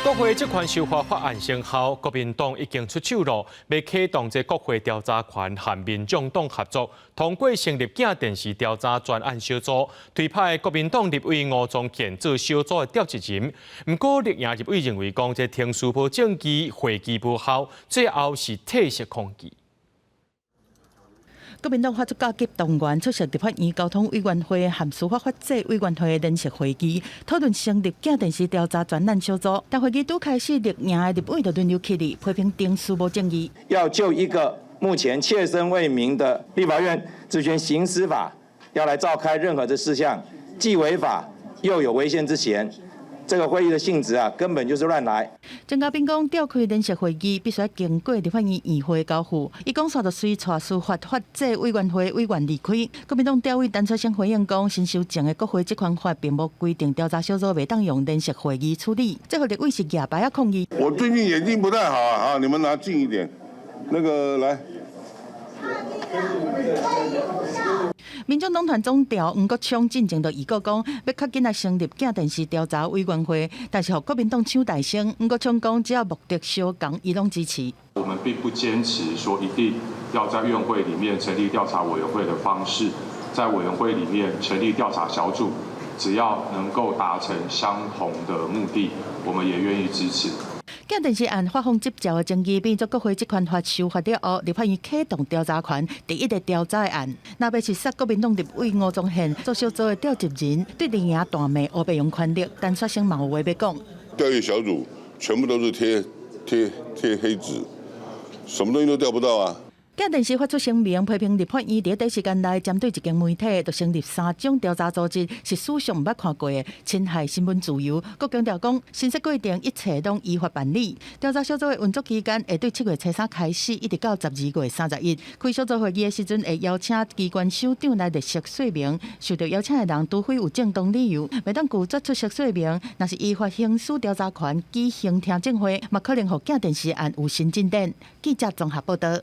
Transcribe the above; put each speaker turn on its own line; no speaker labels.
国会这款修法法案生效，国民党已经出手了，要启动这国会调查权和民众党合作，通过成立假电视调查专案小组，推派国民党立委吴宗宪做小组的调查人。不过，立院立委认为讲这听书无证据，会期无效，最后是退席抗议。
国民党发出加急动员出席立法院交通委员会和司法法制委员会的联席会议，讨论成立假电视调查专案小组。但会议拄开始，立院的立委就轮流起立，批评定书无正义。
要就一个目前切身为民的立法院职权行使法，要来召开任何的事项，既违法又有违宪之嫌。 这个会议的性质根本就是乱来。
郑嘉宾讲，召开联席会议必须要经过立法院议会交付。伊讲，煞就随带司法法制委员会委员离开。国民党调委陈出声回应讲，新修正的国会这款法并无规定调查小组袂当用联席会议处理。最后立委是举牌抗议。
我最近眼睛不太好啊，你们拿近一点。那个来。
民众党团总调吴国昌进前就预告讲，要较紧来成立假电视调查委员会，但是，互国民党抢大声。吴国昌讲，只要目的相同，伊拢支持。
我们并不坚持说一定要在院会里面成立调查委员会的方式，在委员会里面成立调查小组，只要能够达成相同的目的，我们也愿意支持。
假电视案发放接召的争议变作国会这款法修法了后，立法院启动调查权，第一个调查的案，那要是杀国民党立委吴宗宪做小组的调查人，对立院大骂乌白用权力，但刷声嘛有话要讲。
调阅小组全部都是贴黑纸，什么东西都调不到啊。
假电视发出声明，批评立法院在短时间内针对一间媒体，就成立3种调查组织，是史上毋捌看过的，侵害新闻自由。佮强调讲，审视规定一切拢依法办理。调查小组的运作期间会对7月初3开始，一直到12月31日。开小组会议的时阵，会邀请机关首长来列席说明。受到邀请的人，除非有正当理由，袂当拒绝出席说明。若是依法行使调查权，举行听证会，嘛可能互假电视案有新进展。记者综合报道。